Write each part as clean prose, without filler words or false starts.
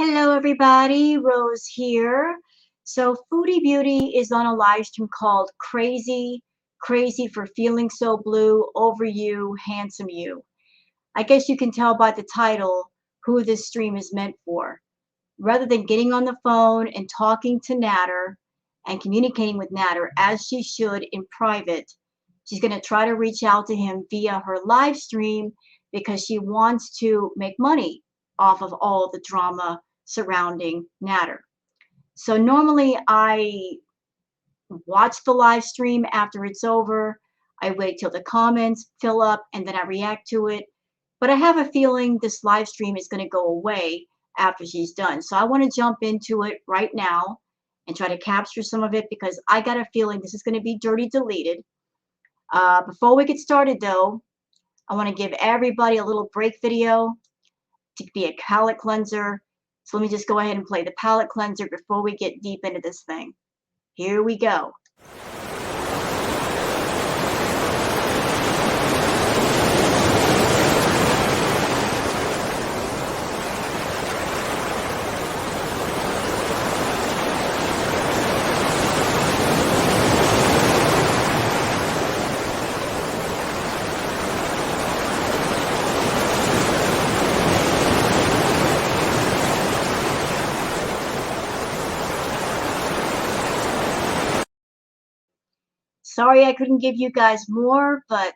Hello, everybody. Rose here. So, Foodie Beauty is on a live stream called Crazy, Crazy for Feeling So Blue, Over You, Handsome You. I guess you can tell by the title who this stream is meant for. Rather than getting on the phone and talking to Natter and communicating with Natter as she should in private, she's going to try to reach out to him via her live stream because she wants to make money off of all the drama surrounding Natter. So normally I watch the live stream after it's over. I wait till the comments fill up and then I react to it. But I have a feeling this live stream is going to go away after she's done. So I want to jump into it right now and try to capture some of it because I got a feeling this is going to be dirty deleted. Before we get started though, I want to give everybody a little break video to be a palate cleanser. So let me just go ahead and play the palate cleanser before we get deep into this thing. Here we go. Sorry I couldn't give you guys more, but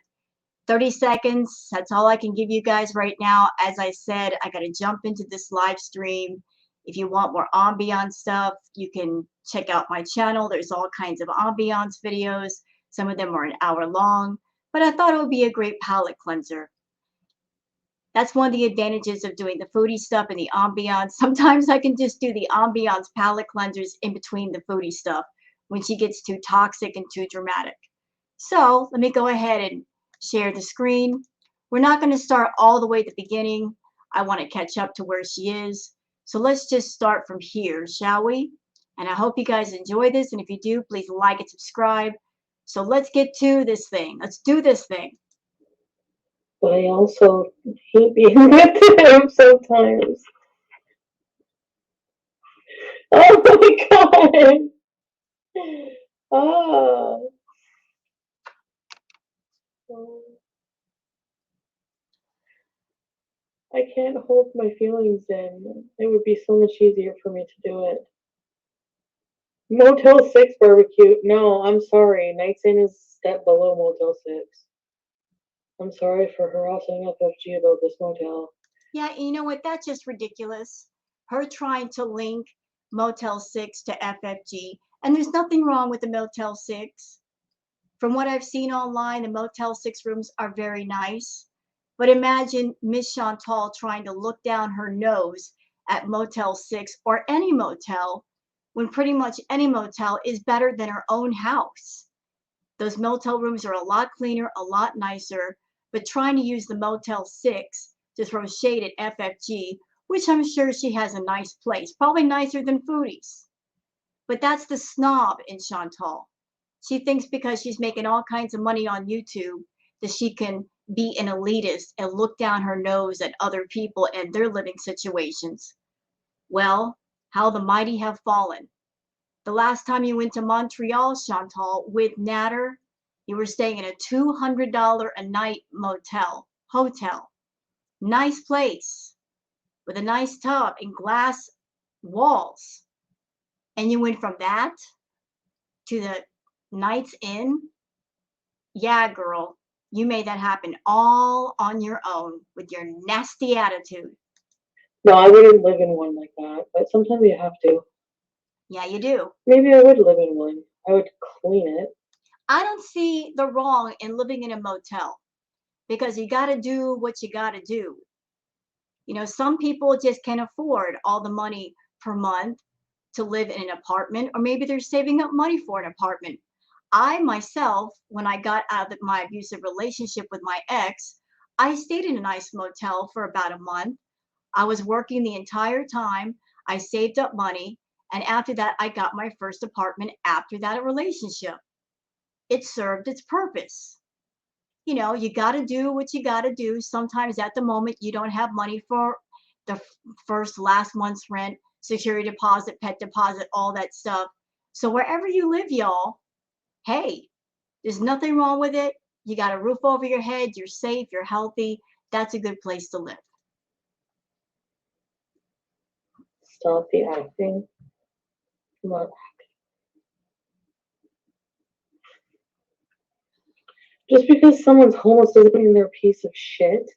30 seconds, that's all I can give you guys right now. As I said, I got to jump into this live stream. If you want more ambiance stuff, you can check out my channel. There's all kinds of ambiance videos. Some of them are an hour long, but I thought it would be a great palate cleanser. That's one of the advantages of doing the foodie stuff and the ambiance. Sometimes I can just do the ambiance palette cleansers in between the foodie stuff when she gets too toxic and too dramatic. So let me go ahead and share the screen. We're not going to start all the way at the beginning. I want to catch up to where she is. So let's just start from here, shall we? And I hope you guys enjoy this. And if you do, please like and subscribe. So let's get to this thing. Let's do this thing. But I also hate being with him sometimes. Oh my god! Ah. I can't hold my feelings in. It would be so much easier for me to do it. Motel 6 barbecue. No, I'm sorry. Nights Inn is step below Motel 6. I'm sorry for harassing FFG about this motel. Yeah, you know what? That's just ridiculous. Her trying to link Motel 6 to FFG. And there's nothing wrong with the Motel 6. From what I've seen online, the Motel 6 rooms are very nice. But imagine Miss Chantal trying to look down her nose at Motel 6 or any motel when pretty much any motel is better than her own house. Those motel rooms are a lot cleaner, a lot nicer, but trying to use the Motel 6 to throw shade at FFG, which I'm sure she has a nice place, probably nicer than Foodie's. But that's the snob in Chantal. She thinks because she's making all kinds of money on YouTube that she can be an elitist and look down her nose at other people and their living situations. Well, how the mighty have fallen. The last time you went to Montreal, Chantal, with Natter, you were staying in a $200 a night hotel. Nice place with a nice tub and glass walls. And you went from that to the Nights Inn? Yeah, girl, you made that happen all on your own with your nasty attitude. No, I wouldn't live in one like that, but sometimes you have to. Yeah, you do. Maybe I would live in one. I would clean it. I don't see the wrong in living in a motel because you got to do what you got to do. You know, some people just can't afford all the money per month to live in an apartment, or maybe they're saving up money for an apartment. I myself, when I got out of my abusive relationship with my ex, I stayed in a nice motel for about a month. I was working the entire time. I saved up money. And after that, I got my first apartment after that relationship. It served its purpose. You know, you got to do what you got to do. Sometimes at the moment, you don't have money for the first last month's rent, security deposit, pet deposit, all that stuff. So wherever you live, y'all, hey, there's nothing wrong with it. You got a roof over your head, you're safe, you're healthy. That's a good place to live. Stop the acting. Come on. Just because someone's homeless doesn't mean they're a piece of shit.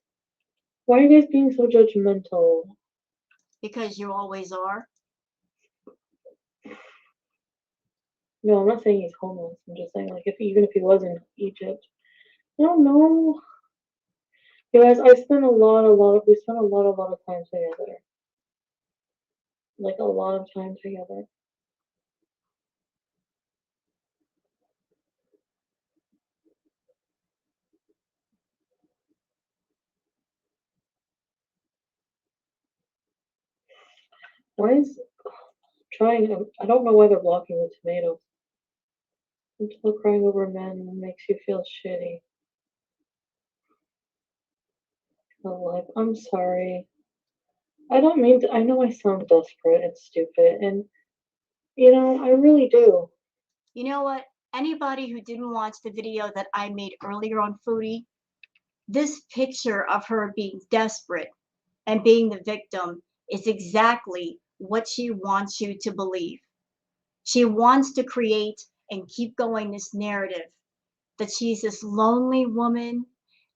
Why are you guys being so judgmental? Because you always are. No, I'm not saying he's homeless. I'm just saying, like, even if he was in Egypt, I don't know. You guys, we spent a lot of time together. Like, a lot of time together. Why is trying? I don't know why they're blocking the tomatoes. Until crying over men makes you feel shitty. Oh, like, I'm sorry. I don't mean to. I know I sound desperate and stupid, and I really do. You know what? Anybody who didn't watch the video that I made earlier on Foodie, this picture of her being desperate and being the victim is exactly what she wants you to believe. She wants to create and keep going this narrative that she's this lonely woman,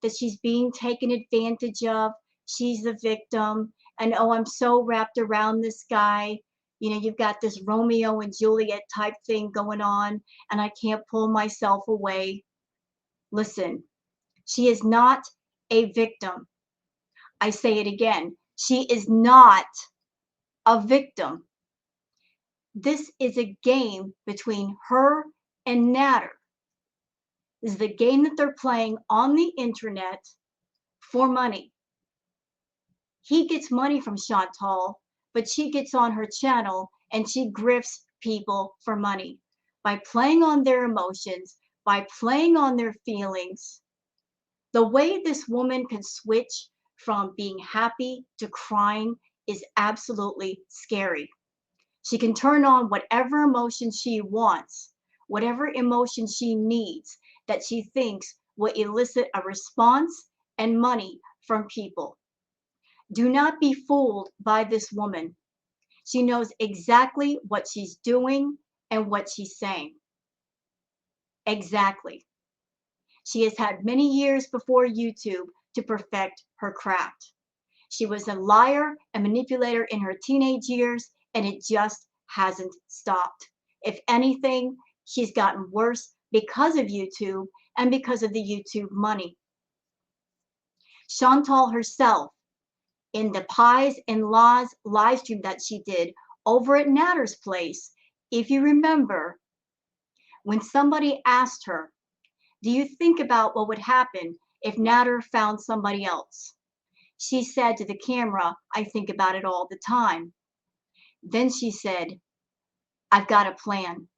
that she's being taken advantage of, she's the victim, and oh, I'm so wrapped around this guy. You've got this Romeo and Juliet type thing going on, and I can't pull myself away. Listen, she is not a victim. I say it again. She is not a victim. This is a game between her and Natter. This is the game that they're playing on the internet for money. He gets money from Chantal, but she gets on her channel and she grifts people for money by playing on their emotions, by playing on their feelings. The way this woman can switch from being happy to crying is absolutely scary. She can turn on whatever emotion she wants, whatever emotion she needs that she thinks will elicit a response and money from people. Do not be fooled by this woman. She knows exactly what she's doing and what she's saying. Exactly. She has had many years before YouTube to perfect her craft. She was a liar and manipulator in her teenage years, and it just hasn't stopped. If anything, she's gotten worse because of YouTube and because of the YouTube money. Chantal herself, in the Pies and Laws live stream that she did over at Natter's place, if you remember, when somebody asked her, do you think about what would happen if Natter found somebody else? She said to the camera, I think about it all the time. Then she said, I've got a plan.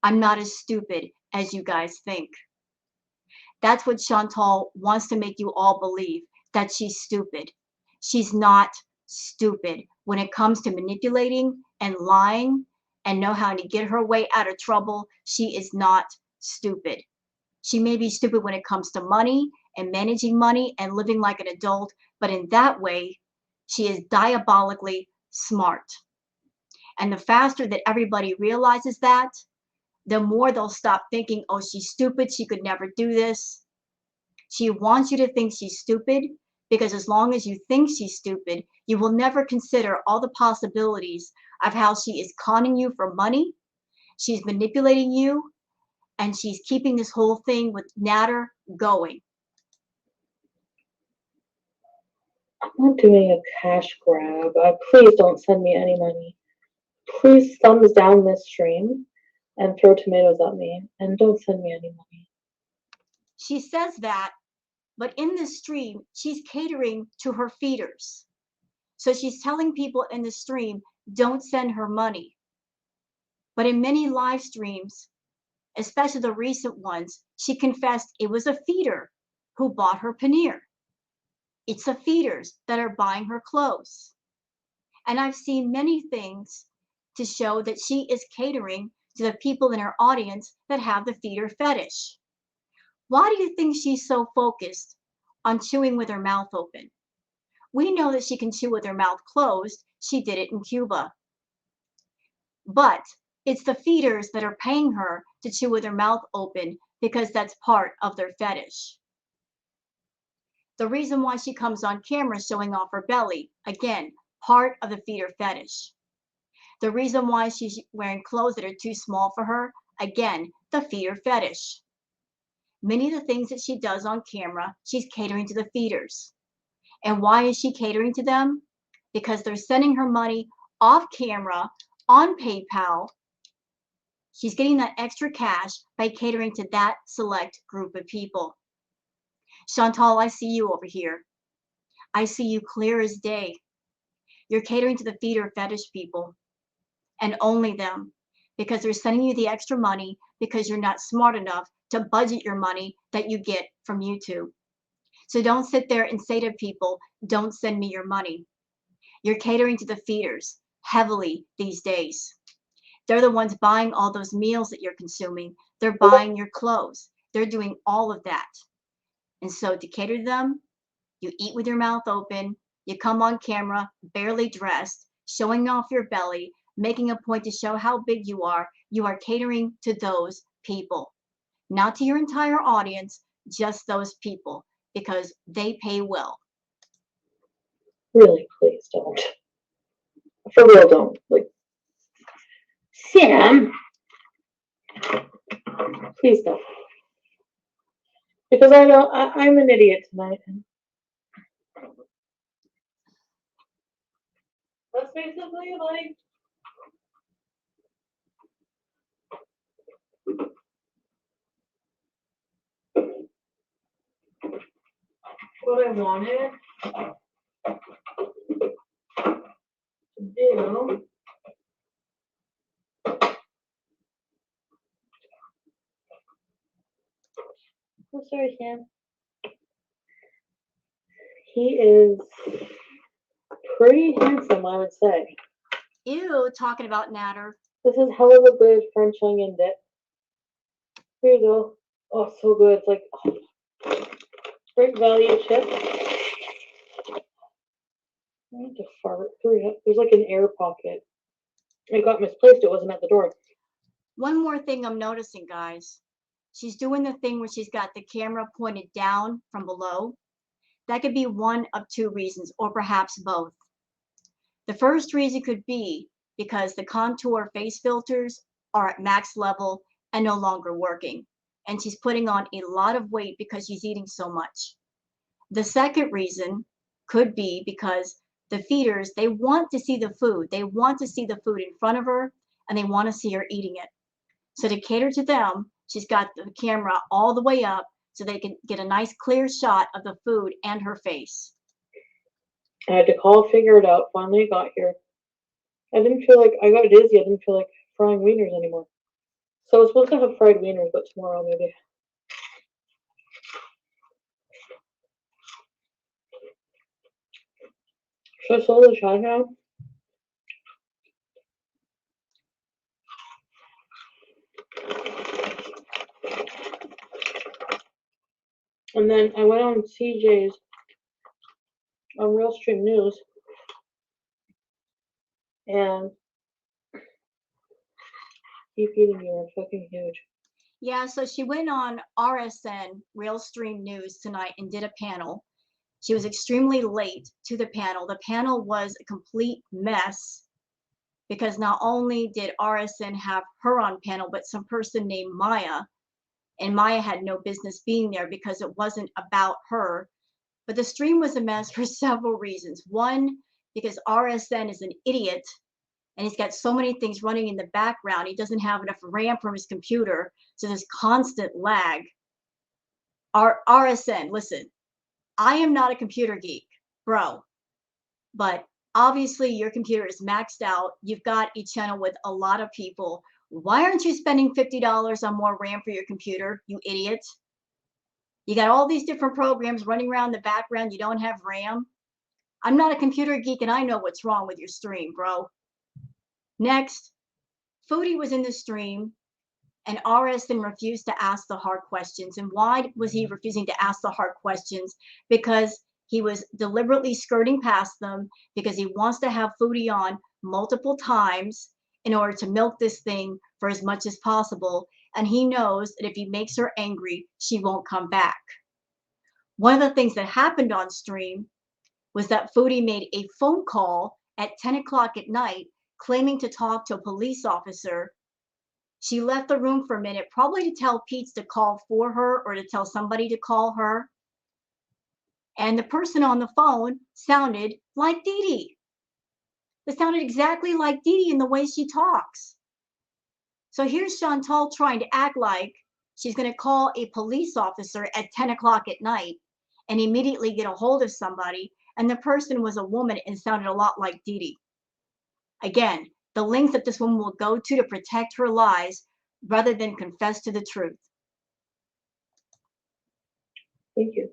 I'm not as stupid as you guys think. That's what Chantal wants to make you all believe, that she's stupid. She's not stupid when it comes to manipulating and lying and know how to get her way out of trouble. She is not stupid. She may be stupid when it comes to money and managing money and living like an adult, but in that way, she is diabolically smart. And the faster that everybody realizes that, the more they'll stop thinking, oh, she's stupid, she could never do this. She wants you to think she's stupid because as long as you think she's stupid, you will never consider all the possibilities of how she is conning you for money, she's manipulating you, and she's keeping this whole thing with Natter going. I'm not doing a cash grab. Please don't send me any money. Please thumbs down this stream and throw tomatoes at me, and don't send me any money. She says that, but in this stream, she's catering to her feeders. So she's telling people in the stream, don't send her money. But in many live streams, especially the recent ones, she confessed it was a feeder who bought her paneer. It's the feeders that are buying her clothes. And I've seen many things to show that she is catering to the people in her audience that have the feeder fetish. Why do you think she's so focused on chewing with her mouth open? We know that she can chew with her mouth closed. She did it in Cuba. But it's the feeders that are paying her to chew with her mouth open because that's part of their fetish. The reason why she comes on camera showing off her belly, again, part of the feeder fetish. The reason why she's wearing clothes that are too small for her, again, the feeder fetish. Many of the things that she does on camera, she's catering to the feeders. And why is she catering to them? Because they're sending her money off camera on PayPal. She's getting that extra cash by catering to that select group of people. Chantal, I see you over here. I see you clear as day. You're catering to the feeder fetish people and only them because they're sending you the extra money because you're not smart enough to budget your money that you get from YouTube. So don't sit there and say to people, don't send me your money. You're catering to the feeders heavily these days. They're the ones buying all those meals that you're consuming. They're buying your clothes. They're doing all of that. And so to cater to them, you eat with your mouth open, you come on camera, barely dressed, showing off your belly, making a point to show how big you are catering to those people. Not to your entire audience, just those people, because they pay well. Really, please don't. For real, don't. Like, Sam, please don't. Because I know I'm an idiot tonight. That's basically like what I wanted to do. I'm sorry, Sam. He is pretty handsome, I would say. Ew, talking about natter. This is hell of a good French onion dip. Here you go. Oh, so good. It's like great value chip. I need to fart. There's like an air pocket. It got misplaced. It wasn't at the door. One more thing I'm noticing, guys. She's doing the thing where she's got the camera pointed down from below. That could be one of two reasons, or perhaps both. The first reason could be because the contour face filters are at max level and no longer working, and she's putting on a lot of weight because she's eating so much. The second reason could be because the feeders, they want to see the food. They want to see the food in front of her, and they want to see her eating it. So to cater to them, she's got the camera all the way up so they can get a nice clear shot of the food and her face. I had to call, figure it out. Finally, it got here. I didn't feel like I got dizzy. I didn't feel like frying wieners anymore. So I was supposed to have fried wieners, but tomorrow maybe. Should I slow the shot down? And then I went on CJ's on Livestream News, and keep eating, you are fucking huge. Yeah, so she went on RSN, Realstream News, tonight and did a panel. She was extremely late to the panel. The panel was a complete mess because not only did RSN have her on panel, but some person named Maya, and Maya had no business being there because it wasn't about her. But the stream was a mess for several reasons. One, because RSN is an idiot and he's got so many things running in the background. He doesn't have enough RAM from his computer, so there's constant lag. RSN, listen, I am not a computer geek, bro, but obviously your computer is maxed out. You've got a channel with a lot of people. Why aren't you spending $50 on more RAM for your computer, you idiot? You got all these different programs running around the background. You don't have RAM. I'm not a computer geek and I know what's wrong with your stream, bro. Next, Foodie was in the stream and RS then refused to ask the hard questions. And why was he refusing to ask the hard questions? Because he was deliberately skirting past them because he wants to have Foodie on multiple times in order to milk this thing for as much as possible. And he knows that if he makes her angry, she won't come back. One of the things that happened on stream was that Foodie made a phone call at 10 o'clock at night claiming to talk to a police officer. She left the room for a minute, probably to tell Pete to call for her or to tell somebody to call her. And the person on the phone sounded like Dee Dee. It sounded exactly like Dee Dee in the way she talks. So here's Chantal trying to act like she's going to call a police officer at 10 o'clock at night and immediately get a hold of somebody. And the person was a woman and sounded a lot like Dee Dee. Again, the lengths that this woman will go to protect her lies rather than confess to the truth. Thank you.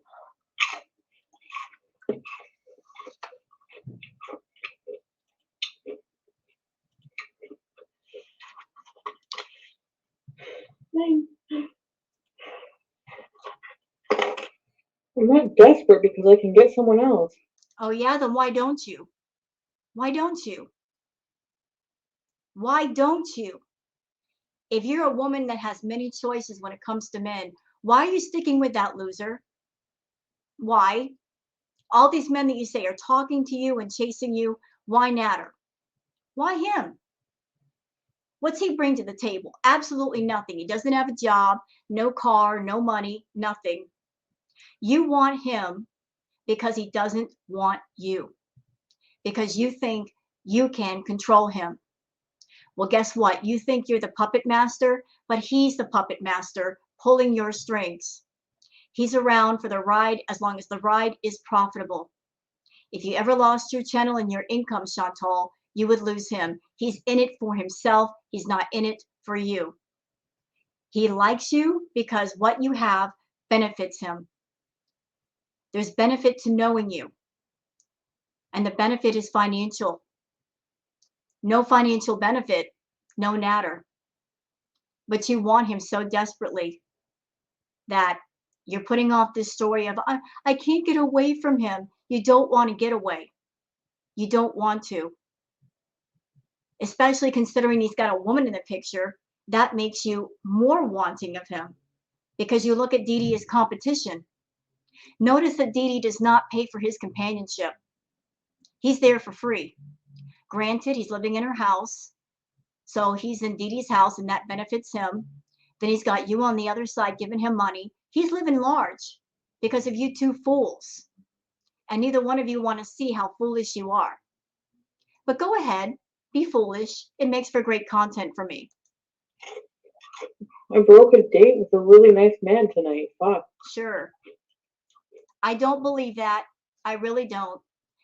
I'm not desperate because I can get someone else. Oh yeah, then why don't you? Why don't you? Why don't you? If you're a woman that has many choices when it comes to men, why are you sticking with that loser? Why? All these men that you say are talking to you and chasing you, why Natter? Why him? What's he bring to the table? Absolutely nothing. He doesn't have a job, no car, no money, nothing. You want him because he doesn't want you, because you think you can control him. Well, guess what? You think you're the puppet master, but he's the puppet master pulling your strings. He's around for the ride as long as the ride is profitable. If you ever lost your channel and your income, Chantal, you would lose him. He's in it for himself. He's not in it for you. He likes you because what you have benefits him. There's benefit to knowing you, and the benefit is financial. No financial benefit, no Natter. But you want him so desperately that you're putting off this story of, I can't get away from him. You don't want to get away. You don't want to. Especially considering he's got a woman in the picture, that makes you more wanting of him because you look at Dee Dee as competition. Notice that Dee Dee does not pay for his companionship. He's there for free. Granted, he's living in her house, so he's in Dee Dee's house and that benefits him. Then he's got you on the other side giving him money. He's living large because of you two fools. And neither one of you want to see how foolish you are. But go ahead, be foolish. It makes for great content for me. I broke a date with a really nice man tonight. Fuck. Sure. I don't believe that. I really don't.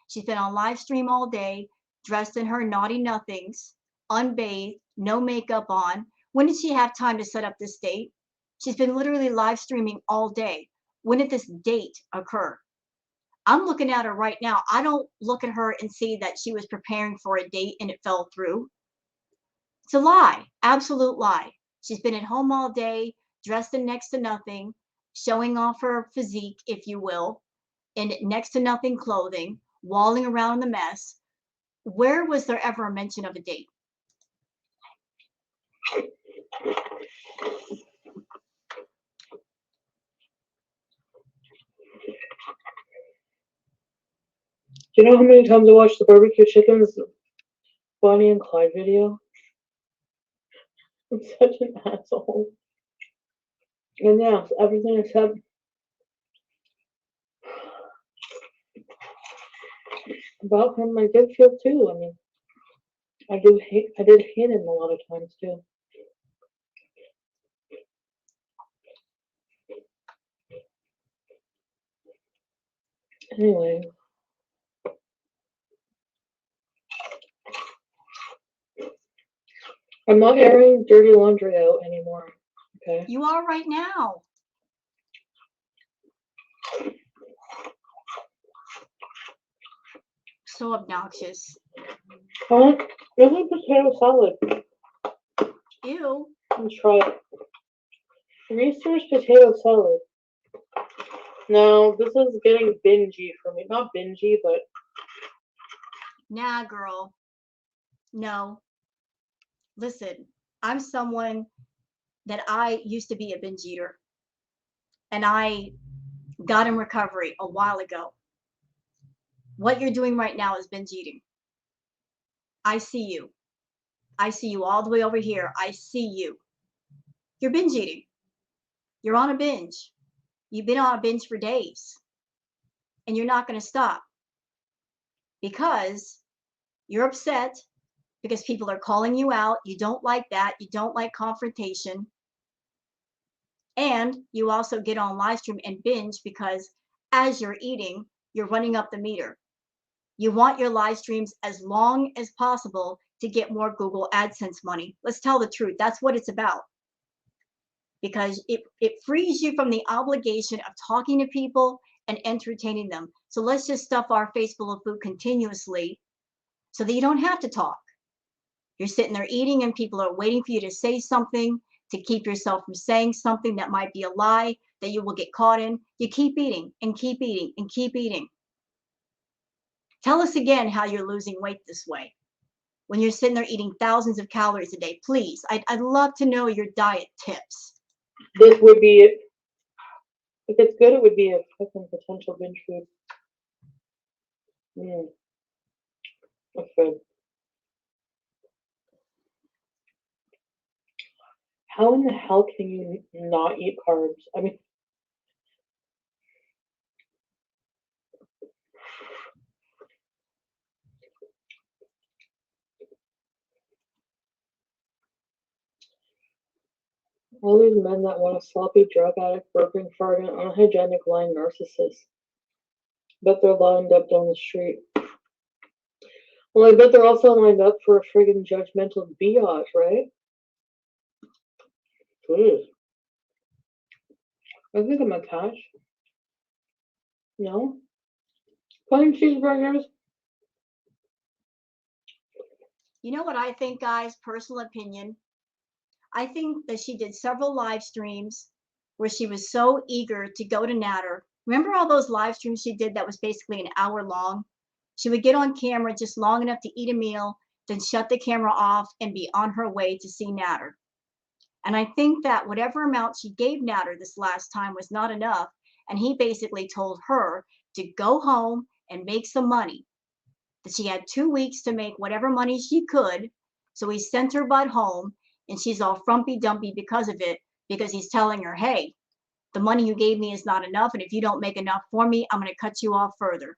She's been on live stream all day, dressed in her naughty nothings, unbathed, no makeup on. When did she have time to set up this date? She's been literally live streaming all day. When did this date occur? I'm looking at her right now. I don't look at her and see that she was preparing for a date and it fell through. It's a lie, absolute lie. She's been at home all day, dressed in next to nothing, showing off her physique, if you will, in next to nothing clothing, walling around in the mess. Where was there ever a mention of a date? Do you know how many times I watched the barbecue chickens Bonnie and Clyde video? I'm such an asshole. And yeah, everything except about him I did feel too. I mean, I did hate him a lot of times too. Anyway. I'm not airing dirty laundry out anymore. Okay. You are right now. So obnoxious. Huh? This is potato salad. Ew. Let's try it. Reese's potato salad. Now, this is getting bingy for me. Not bingy, but... Nah, girl. No. Listen, I'm someone that I used to be a binge eater. And I got in recovery a while ago. What you're doing right now is binge eating. I see you. I see you all the way over here. I see you. You're binge eating. You're on a binge. You've been on a binge for days. And you're not going to stop because you're upset because people are calling you out. You don't like that. You don't like confrontation. And you also get on live stream and binge because as you're eating, you're running up the meter. You want your live streams as long as possible to get more Google AdSense money. Let's tell the truth. That's what it's about. Because it frees you from the obligation of talking to people and entertaining them. So let's just stuff our face full of food continuously so that you don't have to talk. You're sitting there eating and people are waiting for you to say something to keep yourself from saying something that might be a lie that you will get caught in. You keep eating and keep eating and keep eating. Tell us again how you're losing weight this way when you're sitting there eating thousands of calories a day. Please, I'd love to know your diet tips. This would be... If it's good, it would be a fucking potential binge food. That's good. How in the hell can you not eat carbs? I mean... All these men that want a sloppy drug addict, broken, farting, unhygienic, lying narcissist. Bet they're lined up down the street. Well, I bet they're also lined up for a friggin' judgmental biatch, right? Please. I think I'm a cash. No? Plain cheeseburgers? You know what I think, guys? Personal opinion. I think that she did several live streams where she was so eager to go to Natter. Remember all those live streams she did that was basically an hour long? She would get on camera just long enough to eat a meal, then shut the camera off and be on her way to see Natter. And I think that whatever amount she gave Natter this last time was not enough. And he basically told her to go home and make some money. That she had 2 weeks to make whatever money she could. So he sent her butt home and she's all frumpy dumpy because of it, because he's telling her, hey, the money you gave me is not enough. And if you don't make enough for me, I'm going to cut you off further.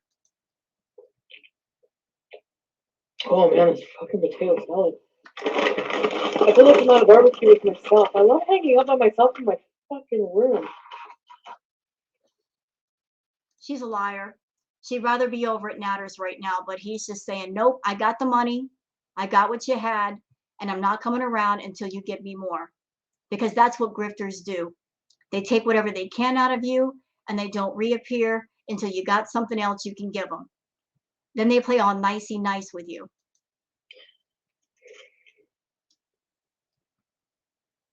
Oh man, it's fucking potato salad. I feel like I'm on a barbecue with myself. I love hanging out by myself in my fucking room. She's a liar. She'd rather be over at Natter's right now, but he's just saying, nope, I got the money. I got what you had, and I'm not coming around until you give me more. Because that's what grifters do. They take whatever they can out of you, and they don't reappear until you got something else you can give them. Then they play all nicey nice with you.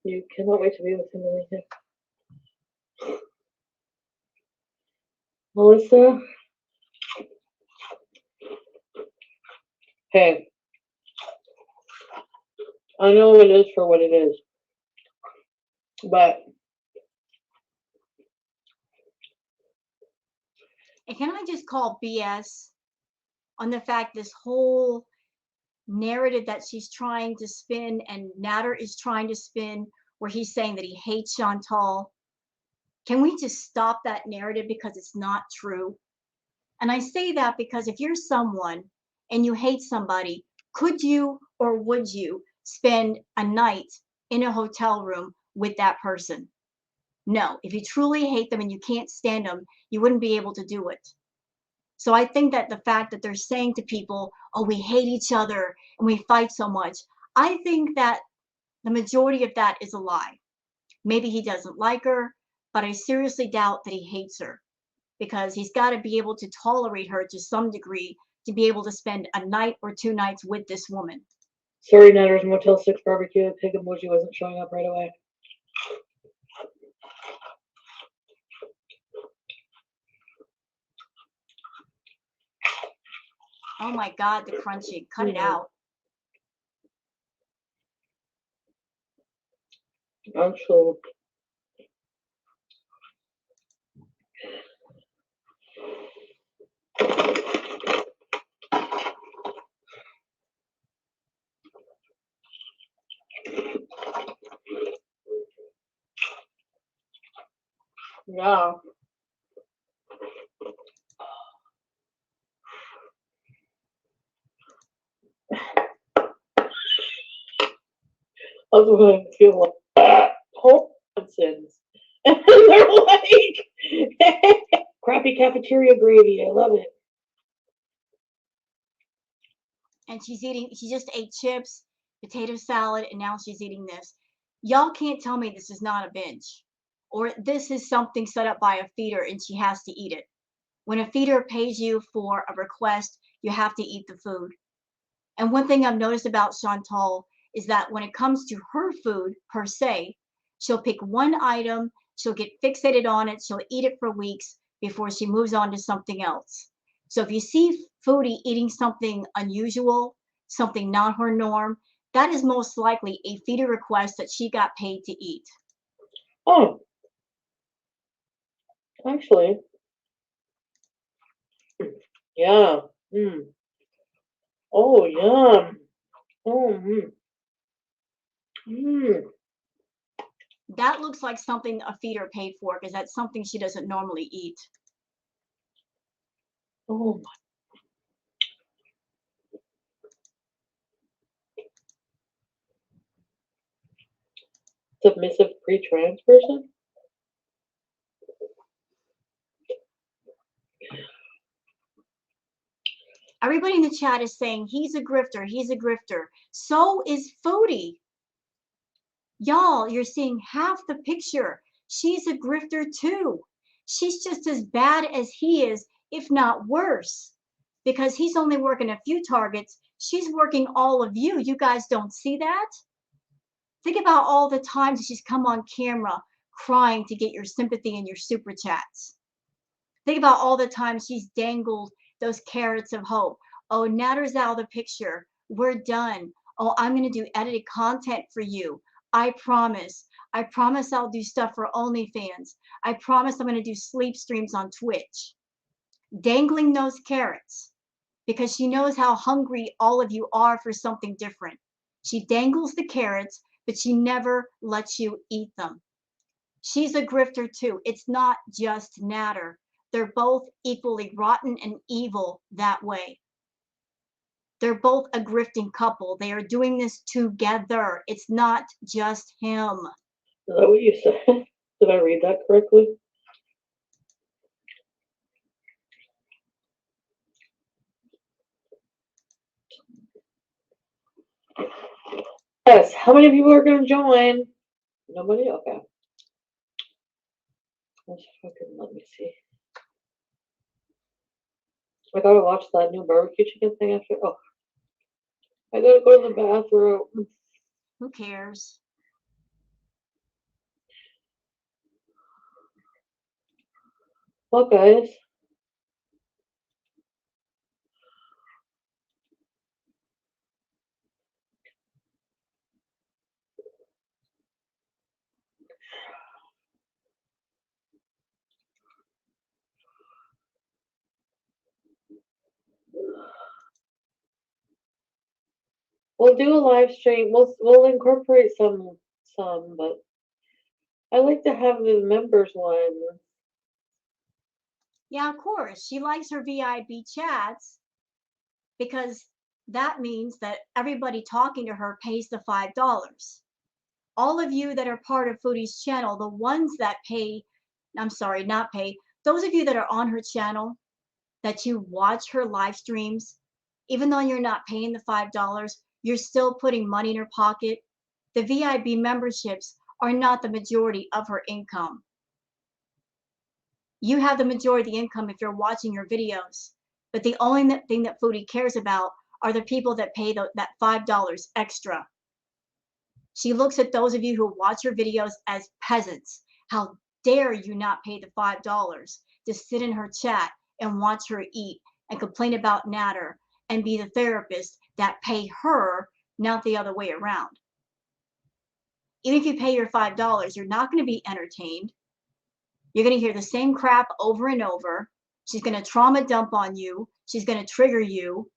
You cannot wait to be with him, anything. Melissa? Hey. I know it is for what it is. But... And can I just call BS on the fact this whole narrative that she's trying to spin and Natter is trying to spin where he's saying that he hates Chantal? Can we just stop that narrative because it's not true? And I say that because if you're someone and you hate somebody, could you or would you spend a night in a hotel room with that person? No. If you truly hate them and you can't stand them, you wouldn't be able to do it. So I think that the fact that they're saying to people, oh, we hate each other and we fight so much, I think that the majority of that is a lie. Maybe he doesn't like her, but I seriously doubt that he hates her, because he's got to be able to tolerate her to some degree to be able to spend a night or 2 nights with this woman. Sorry, Netter's Motel 6 barbecue. The pig emoji wasn't showing up right away. Oh my God, the crunchy. Cut it out. Actually. Yeah. I was going to feel like Hudson's. And they're like crappy cafeteria gravy. I love it. And she just ate chips, potato salad, and now she's eating this. Y'all can't tell me this is not a binge. Or this is something set up by a feeder and she has to eat it. When a feeder pays you for a request, you have to eat the food. And one thing I've noticed about Chantal is that when it comes to her food per se, she'll pick one item, she'll get fixated on it, she'll eat it for weeks before she moves on to something else. So if you see Foodie eating something unusual, something not her norm, that is most likely a feeder request that she got paid to eat. Oh. Actually. Yeah. Mm. Oh, yum. Oh, That looks like something a feeder paid for because that's something she doesn't normally eat. Oh my. Submissive pre-trans person? Everybody in the chat is saying he's a grifter, he's a grifter. So is Foodie. Y'all, you're seeing half the picture. She's a grifter too. She's just as bad as he is, if not worse. Because he's only working a few targets. She's working all of you. You guys don't see that? Think about all the times she's come on camera crying to get your sympathy and your super chats. Think about all the times she's dangled those carrots of hope. Oh, Natter's out of the picture. We're done. Oh, I'm going to do edited content for you. I promise. I promise I'll do stuff for OnlyFans. I promise I'm going to do sleep streams on Twitch. Dangling those carrots because she knows how hungry all of you are for something different. She dangles the carrots, but she never lets you eat them. She's a grifter too. It's not just Natter. They're both equally rotten and evil that way. They're both a grifting couple. They are doing this together. It's not just him. Is that what you said? Did I read that correctly? Yes. How many people are going to join? Nobody? Okay. Let's fucking let me see. I gotta watch that new barbecue chicken thing after. Oh, I gotta go to the bathroom. Who cares? Well, guys. We'll do a live stream. We'll incorporate some, but I like to have the members one. Yeah, of course. She likes her VIP chats because that means that everybody talking to her pays the $5. All of you that are part of Foodie's channel, the ones that pay, I'm sorry, not pay, those of you that are on her channel, that you watch her live streams, even though you're not paying the $5, you're still putting money in her pocket. The VIP memberships are not the majority of her income. You have the majority of the income if you're watching your videos. But the only thing that Foodie cares about are the people that pay that $5 extra. She looks at those of you who watch her videos as peasants. How dare you not pay the $5 to sit in her chat and watch her eat and complain about Natter and be the therapist that pay her, not the other way around. Even if you pay your $5, you're not going to be entertained. You're going to hear the same crap over and over. She's going to trauma dump on you. She's going to trigger you.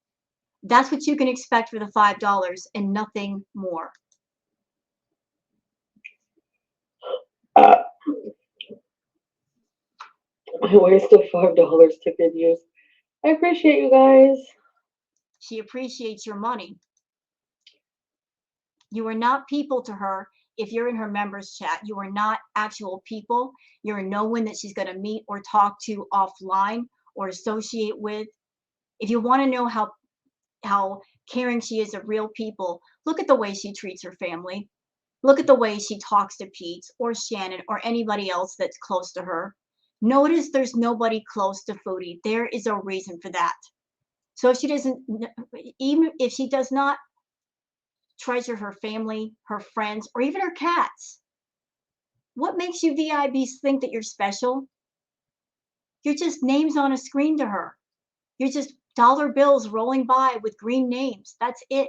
That's what you can expect for the $5 and nothing more. I wasted $5 to good use. I appreciate you guys. She appreciates your money. You are not people to her. If you're in her members chat, you are not actual people. You're no one that she's going to meet or talk to offline or associate with. If you want to know how caring she is of real people, look at the way she treats her family. Look at the way she talks to Pete or Shannon or anybody else that's close to her. Notice there's nobody close to Foodie. There is a reason for that. So if she doesn't, even if she does not treasure her family, her friends, or even her cats, what makes you VIBs think that you're special? You're just names on a screen to her. You're just dollar bills rolling by with green names. That's it.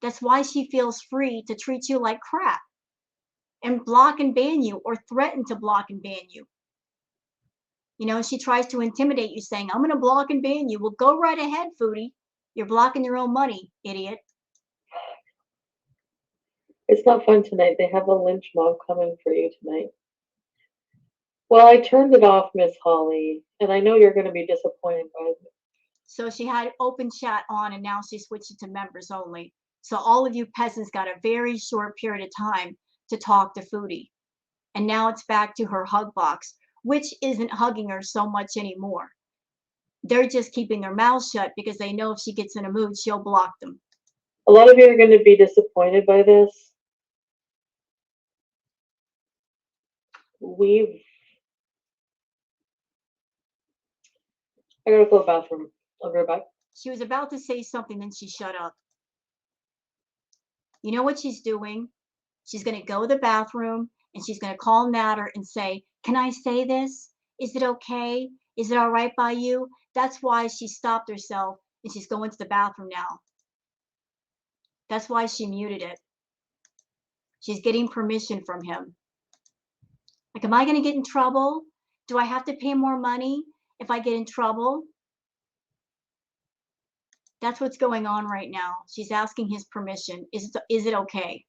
That's why she feels free to treat you like crap and block and ban you or threaten to block and ban you. You know, she tries to intimidate you saying, I'm going to block and ban you. Well, go right ahead, Foodie. You're blocking your own money, idiot. It's not fun tonight. They have a lynch mob coming for you tonight. Well, I turned it off, Miss Holly, and I know you're going to be disappointed by it. So she had open chat on and now she switched it to members only. So all of you peasants got a very short period of time to talk to Foodie. And now it's back to her hug box, which isn't hugging her so much anymore. They're just keeping their mouths shut because they know if she gets in a mood, she'll block them. A lot of you are going to be disappointed by this. I gotta go to the bathroom. I'll be right back. She was about to say something, then she shut up. You know what she's doing? She's going to go to the bathroom and she's going to call Natter and say, can I say this? Is it okay? Is it all right by you? That's why she stopped herself and she's going to the bathroom now. That's why she muted it. She's getting permission from him. Like, am I going to get in trouble? Do I have to pay more money if I get in trouble? That's what's going on right now. She's asking his permission. Is it okay?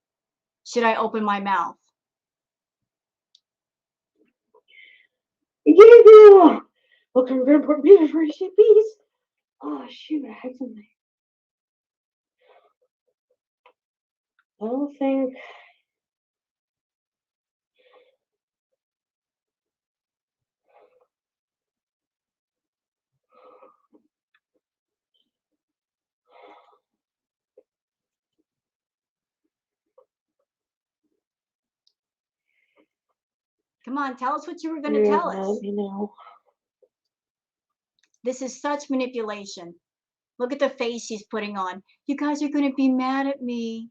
Should I open my mouth? Yeah. Okay, we're gonna put me for shippies. Oh shoot, I had something. I don't think. Come on, tell us what you were going to tell us. You know. This is such manipulation. Look at the face she's putting on. You guys are going to be mad at me.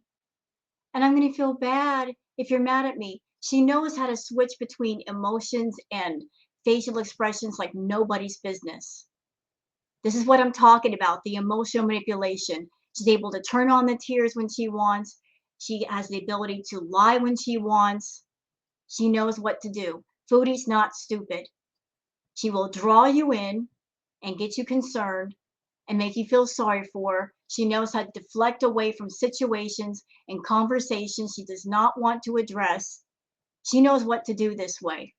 And I'm going to feel bad if you're mad at me. She knows how to switch between emotions and facial expressions like nobody's business. This is what I'm talking about, the emotional manipulation. She's able to turn on the tears when she wants. She has the ability to lie when she wants. She knows what to do. Foodie's not stupid. She will draw you in and get you concerned and make you feel sorry for her. She knows how to deflect away from situations and conversations she does not want to address. She knows what to do this way.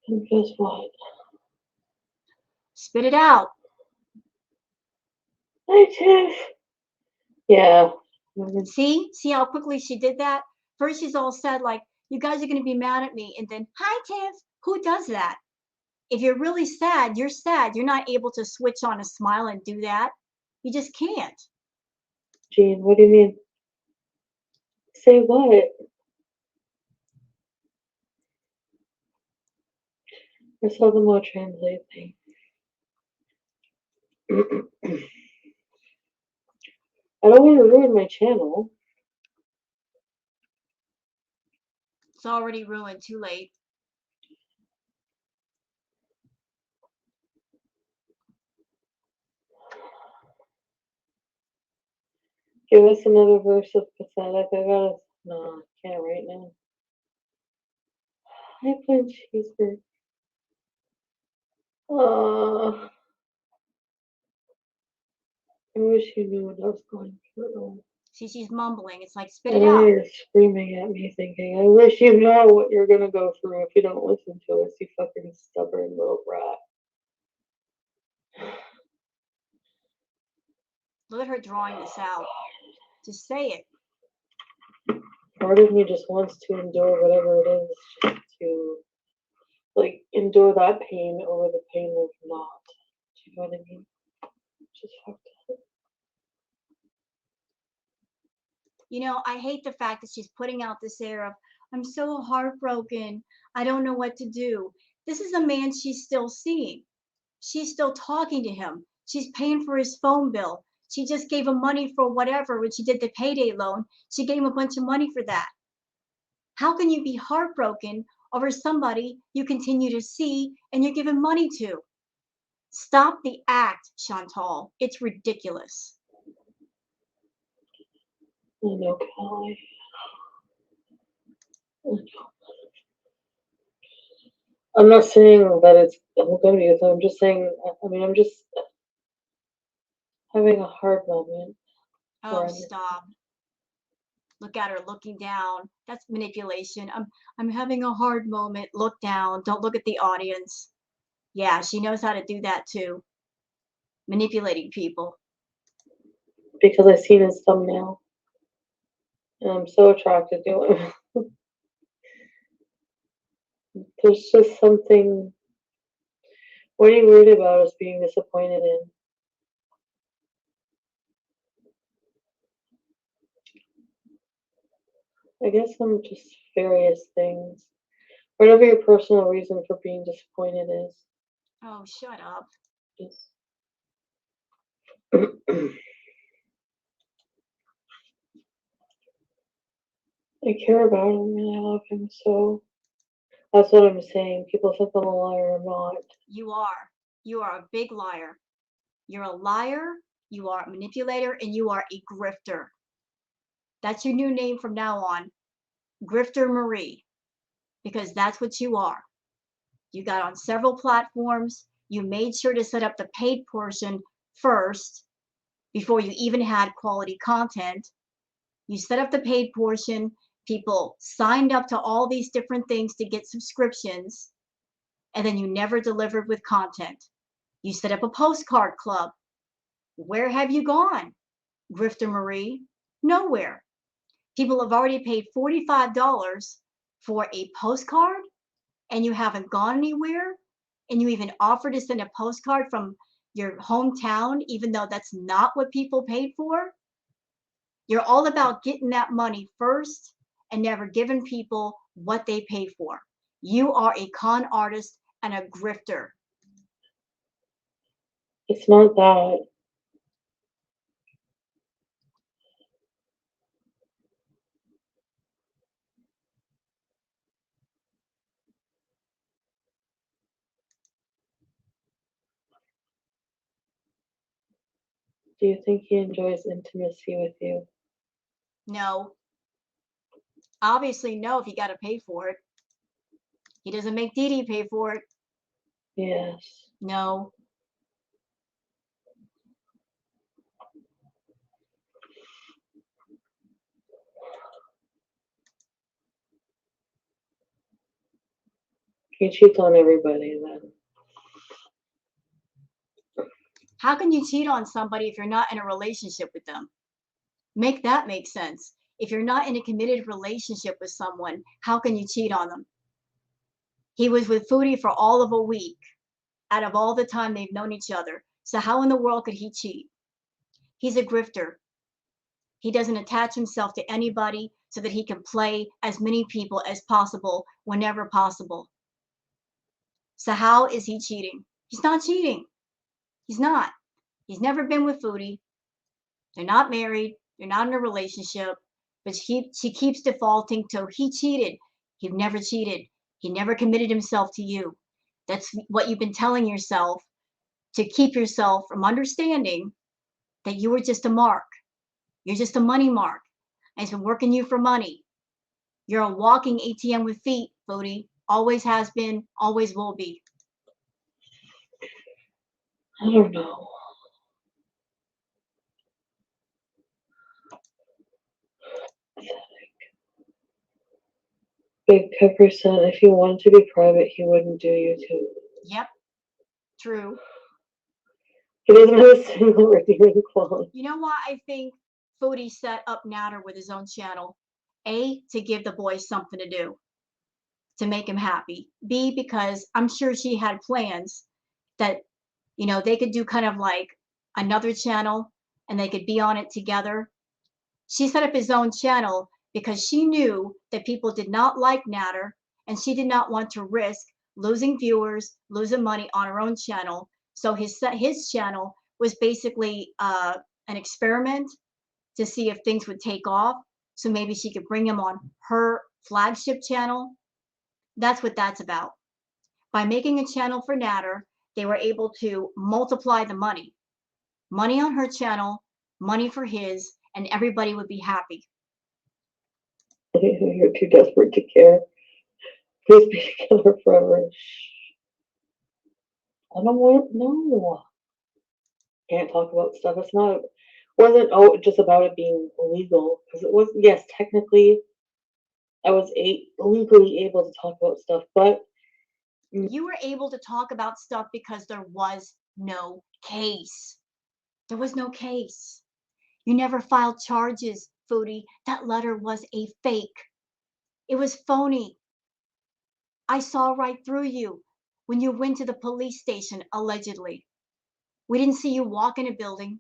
And guess what? Spit it out. Hi, Tiff. Yeah. See how quickly she did that? First she's all sad like, you guys are going to be mad at me. And then, hi, Tiff. Who does that? If you're really sad, you're sad. You're not able to switch on a smile and do that. You just can't. Jean, what do you mean? Say what? I saw the more translate thing. I don't want to ruin my channel. It's already ruined. Too late. Give us another verse of pathetic. I gotta. No, I can't right now. I played cheeseburger. I wish you knew what I was going through. See, she's mumbling. It's like, spit And it then out. you're screaming at me thinking, I wish you know what you're gonna go through if you don't listen to us, you fucking stubborn little brat. Look at her drawing this out. Just say it. Part of me just wants to endure whatever it is, just to like endure that pain over the pain of not. Do you know what I mean? Just fucked up. You know, I hate the fact that she's putting out this air of, I'm so heartbroken. I don't know what to do. This is a man she's still seeing. She's still talking to him. She's paying for his phone bill. She just gave him money for whatever when she did the payday loan. She gave him a bunch of money for that. How can you be heartbroken over somebody you continue to see and you're giving money to? Stop the act, Chantal. It's ridiculous. I know, Callie. I'm not saying that it's gonna be with I'm just saying, I mean, I'm just having a hard moment. Oh, stop. Look at her looking down. That's manipulation. I'm having a hard moment. Look down. Don't look at the audience. Yeah, she knows how to do that too. Manipulating people. Because I seen his thumbnail. And I'm so attracted to him. There's just something. What are you worried about us being disappointed in? I guess I'm just various things. Whatever your personal reason for being disappointed is. Oh, shut up. Just I care about him and I love him so. That's what I'm saying. People think I'm a liar. I'm not. You are. You are a big liar. You're a liar, you are a manipulator, and you are a grifter. That's your new name from now on. Grifter Marie. Because that's what you are. You got on several platforms. You made sure to set up the paid portion first before you even had quality content. You set up the paid portion. People signed up to all these different things to get subscriptions, and then you never delivered with content. You set up a postcard club. Where have you gone, Grifter Marie? Nowhere. People have already paid $45 for a postcard, and you haven't gone anywhere, and you even offered to send a postcard from your hometown, even though that's not what people paid for. You're all about getting that money first and never giving people what they pay for. You are a con artist and a grifter. It's not that. Do you think he enjoys intimacy with you? No. Obviously, no, if you got to pay for it. He doesn't make Dee Dee pay for it. Yes. No. He cheats on everybody then. How can you cheat on somebody if you're not in a relationship with them? Make that make sense. If you're not in a committed relationship with someone, how can you cheat on them? He was with Foodie for all of a week out of all the time they've known each other. So how in the world could he cheat? He's a grifter. He doesn't attach himself to anybody so that he can play as many people as possible whenever possible. So how is he cheating? He's not cheating. He's not. He's never been with Foodie. They're not married. They're not in a relationship. But she keeps defaulting to he cheated. He never cheated. He never committed himself to you. That's what you've been telling yourself to keep yourself from understanding that you were just a mark. You're just a money mark. And he's been working you for money. You're a walking ATM with feet, Foodie. Always has been, always will be. I don't know. Big Pepper said if he wanted to be private, he wouldn't do YouTube. Yep, true. He doesn't have a single redeeming quality. You know why I think Foodie set up Natter with his own channel? A, to give the boy something to do, to make him happy. B, because I'm sure she had plans that, they could do kind of like another channel and they could be on it together. She set up his own channel because she knew that people did not like Natter and she did not want to risk losing viewers, losing money on her own channel. So his channel was basically an experiment to see if things would take off. So maybe she could bring him on her flagship channel. That's what that's about. By making a channel for Natter, they were able to multiply the money. Money on her channel, money for his, and everybody would be happy. You're too desperate to care. Please be together forever. I don't want no. Can't talk about stuff. It's not. Wasn't just about it being illegal because it was. Yes, technically, I was legally able to talk about stuff, but You were able to talk about stuff because there was no case. There was no case. You never filed charges, Foodie. That letter was a fake. It was phony. I saw right through you when you went to the police station, allegedly. We didn't see you walk in a building.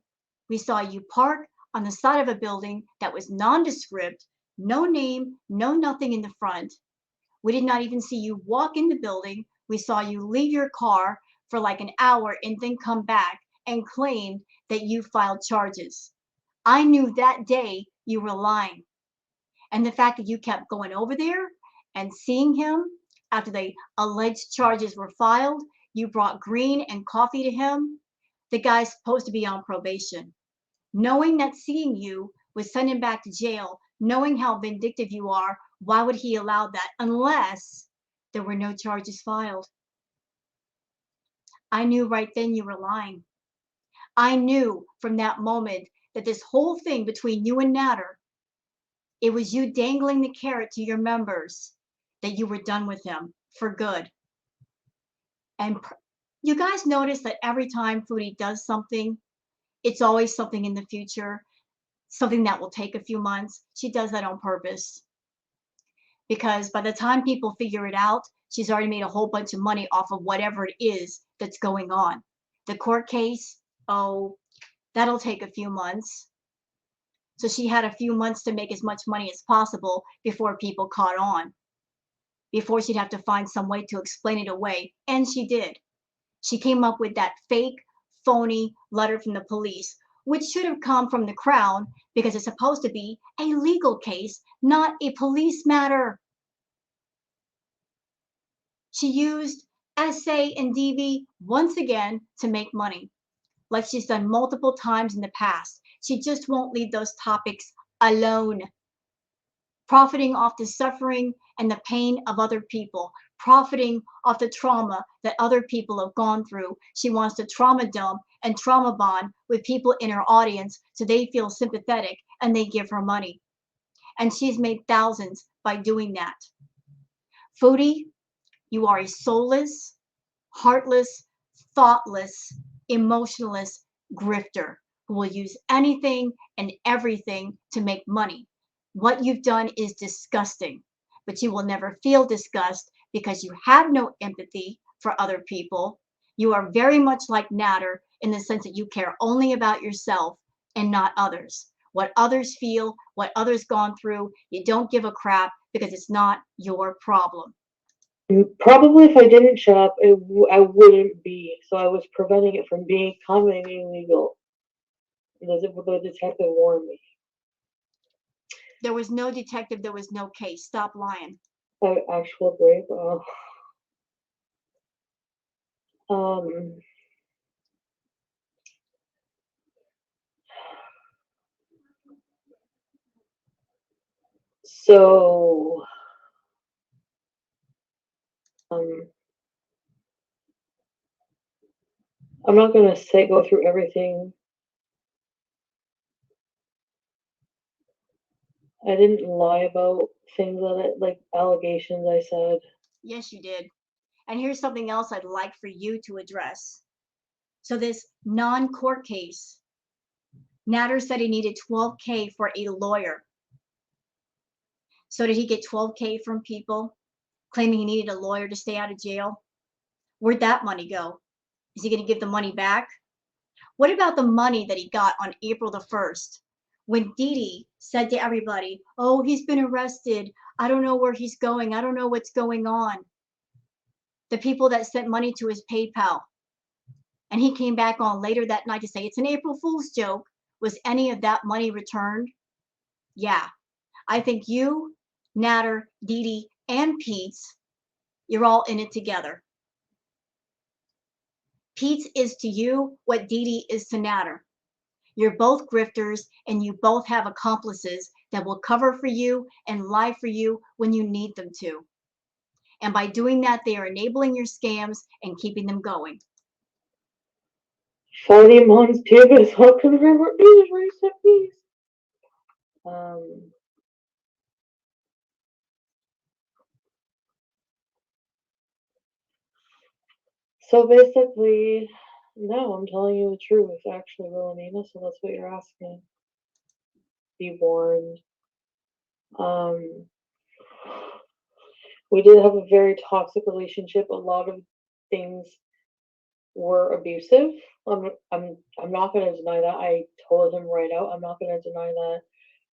We saw you park on the side of a building that was nondescript, no name, no nothing in the front. We did not even see you walk in the building. We saw you leave your car for like an hour and then come back and claim that you filed charges. I knew that day you were lying. And the fact that you kept going over there and seeing him after the alleged charges were filed, you brought green and coffee to him. The guy's supposed to be on probation. Knowing that seeing you would send him back to jail, knowing how vindictive you are, why would he allow that unless there were no charges filed? I knew right then you were lying. I knew from that moment that this whole thing between you and Natter, it was you dangling the carrot to your members that you were done with him for good. And you guys notice that every time Foodie does something, it's always something in the future, something that will take a few months. She does that on purpose. Because by the time people figure it out, she's already made a whole bunch of money off of whatever it is that's going on. The court case, oh, that'll take a few months. So she had a few months to make as much money as possible before people caught on, before she'd have to find some way to explain it away. And she did. She came up with that fake, phony letter from the police, which should have come from the Crown because it's supposed to be a legal case, not a police matter. She used essay and DV once again to make money, like she's done multiple times in the past. She just won't leave those topics alone. Profiting off the suffering and the pain of other people, profiting off the trauma that other people have gone through. She wants to trauma dump and trauma bond with people in her audience so they feel sympathetic and they give her money. And she's made thousands by doing that. Foodie, you are a soulless, heartless, thoughtless, emotionless grifter who will use anything and everything to make money. What you've done is disgusting, but you will never feel disgust because you have no empathy for other people. You are very much like Natter in the sense that you care only about yourself and not others. what others feel, what others gone through. You don't give a crap because it's not your problem. Probably if I didn't shut up, I wouldn't be. So I was preventing it from becoming illegal. The detective warned me. There was no detective, there was no case. Stop lying. Actual grave. Um. So. I'm not gonna go through everything. I didn't lie about things like allegations I said. Yes, you did. And here's something else I'd like for you to address. So this non-court case, Natter said he needed $12K for a lawyer. So did he get $12K from people claiming he needed a lawyer to stay out of jail? Where'd that money go? Is he going to give the money back? What about the money that he got on April the 1st when Dee Dee said to everybody, oh, he's been arrested. I don't know where he's going. I don't know what's going on. The people that sent money to his PayPal. And he came back on later that night to say it's an April Fool's joke. Was any of that money returned? Yeah. I think you, Natter, Dee Dee, and Pete's, you're all in it together. Pete's is to you what Dee Dee is to Natter. You're both grifters and you both have accomplices that will cover for you and lie for you when you need them to. And by doing that, they are enabling your scams and keeping them going. 40 months, Davis, how can remember these recipes? So basically, no, I'm telling you the truth, actually, Wilhelmina, so that's what you're asking. Be warned. We did have a very toxic relationship. A lot of things were abusive. I'm not gonna deny that. I told him right out. I'm not gonna deny that.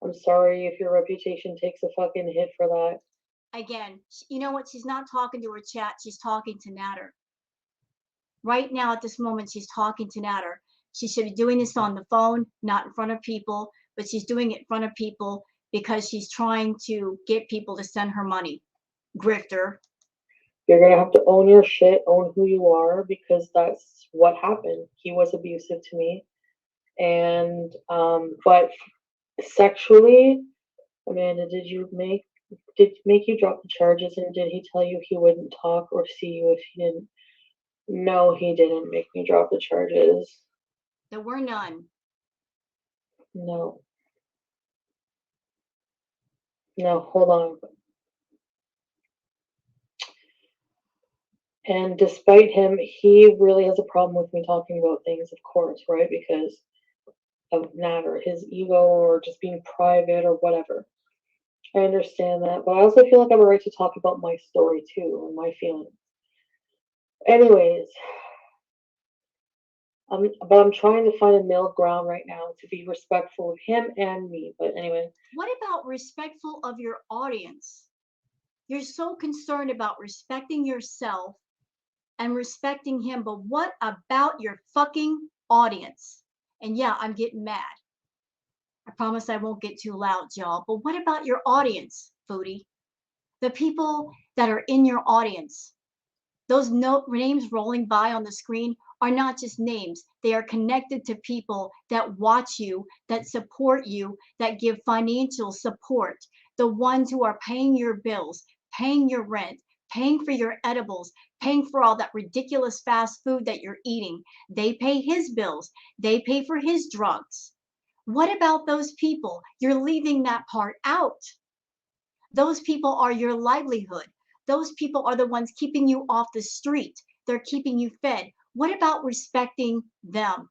I'm sorry if your reputation takes a fucking hit for that. Again, you know what? She's not talking to her chat. She's talking to Natter. Right now, at this moment, she's talking to Natter. She should be doing this on the phone, not in front of people, but she's doing it in front of people because she's trying to get people to send her money. Grifter. You're gonna have to own your shit, own who you are, because that's what happened. He was abusive to me, and but sexually, Amanda, did make you drop the charges, and did he tell you he wouldn't talk or see you if he didn't? No, he didn't make me drop the charges. There were none. No. No, hold on. And despite him, he really has a problem with me talking about things, of course, right? Because of Natter, his ego, or just being private or whatever. I understand that, but I also feel like I have a right to talk about my story too and my feelings. Anyways, I'm trying to find a middle ground right now to be respectful of him and me. But anyway. What about respectful of your audience? You're so concerned about respecting yourself and respecting him, but what about your fucking audience? And yeah, I'm getting mad. I promise I won't get too loud, y'all. But what about your audience, Foodie? The people that are in your audience. Those names rolling by on the screen are not just names. They are connected to people that watch you, that support you, that give financial support. The ones who are paying your bills, paying your rent, paying for your edibles, paying for all that ridiculous fast food that you're eating. They pay his bills. They pay for his drugs. What about those people? You're leaving that part out. Those people are your livelihood. Those people are the ones keeping you off the street. They're keeping you fed. What about respecting them?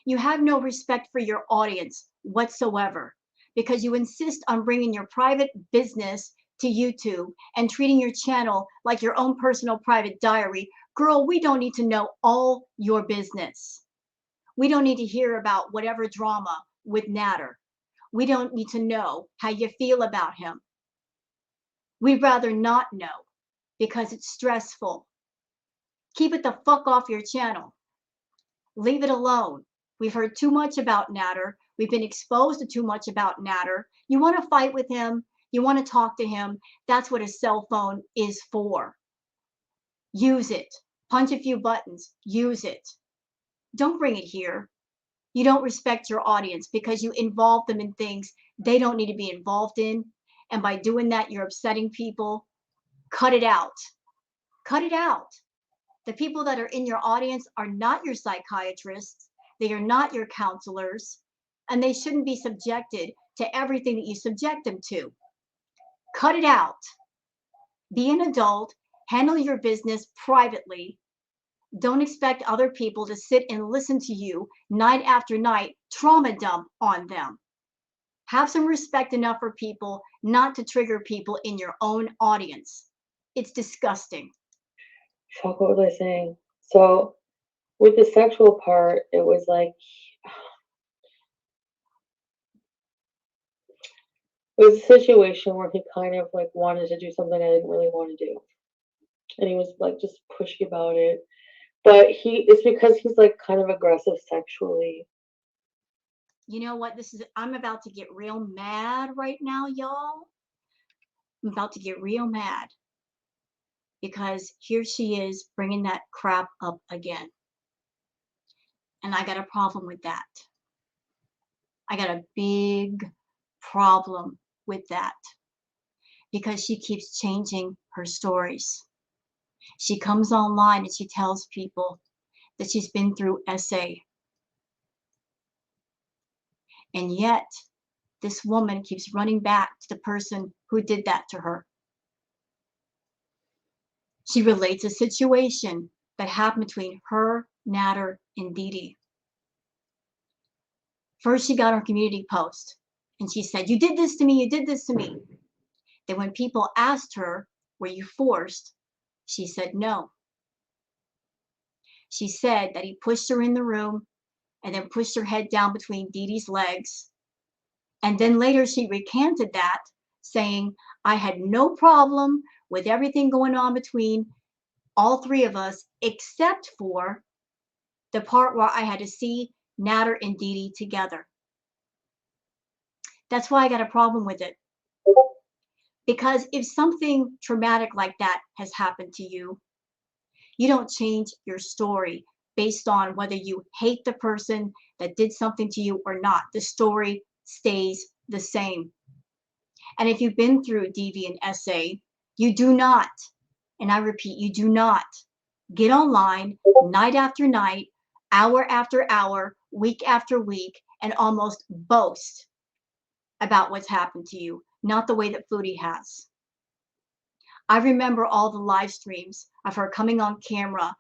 You have no respect for your audience whatsoever because you insist on bringing your private business to YouTube and treating your channel like your own personal private diary. Girl, we don't need to know all your business. We don't need to hear about whatever drama with Natter. We don't need to know how you feel about him. We'd rather not know because it's stressful. Keep it the fuck off your channel. Leave it alone. We've heard too much about Natter. We've been exposed to too much about Natter. You want to fight with him? You want to talk to him? That's what a cell phone is for. Use it. Punch a few buttons. Use it. Don't bring it here. You don't respect your audience because you involve them in things they don't need to be involved in. And by doing that, you're upsetting people. Cut it out. Cut it out. The people that are in your audience are not your psychiatrists. They are not your counselors. And they shouldn't be subjected to everything that you subject them to. Cut it out. Be an adult. Handle your business privately. Don't expect other people to sit and listen to you night after night, trauma dump on them. Have some respect enough for people not to trigger people in your own audience. It's disgusting. Fuck, what was I saying? So, with the sexual part, it was like, it was a situation where he kind of like wanted to do something I didn't really want to do. And he was like just pushy about it. But it's because he's like kind of aggressive sexually. You know what? I'm about to get real mad right now, y'all. I'm about to get real mad because here she is bringing that crap up again. And I got a problem with that. I got a big problem with that because she keeps changing her stories. She comes online and she tells people that she's been through SA. And yet, this woman keeps running back to the person who did that to her. She relates a situation that happened between her, Natter, and Dee Dee. First, she got her community post and she said, "You did this to me, you did this to me." Then when people asked her, "Were you forced?" she said no. She said that he pushed her in the room and then pushed her head down between Dee Dee's legs. And then later she recanted that, saying, "I had no problem with everything going on between all three of us, except for the part where I had to see Natter and Dee Dee together." That's why I got a problem with it. Because if something traumatic like that has happened to you, you don't change your story based on whether you hate the person that did something to you or not. The story stays the same. And if you've been through DV and SA, you do not, and I repeat, you do not get online night after night, hour after hour, week after week, and almost boast about what's happened to you, not the way that Foodie has. I remember all the live streams of her coming on camera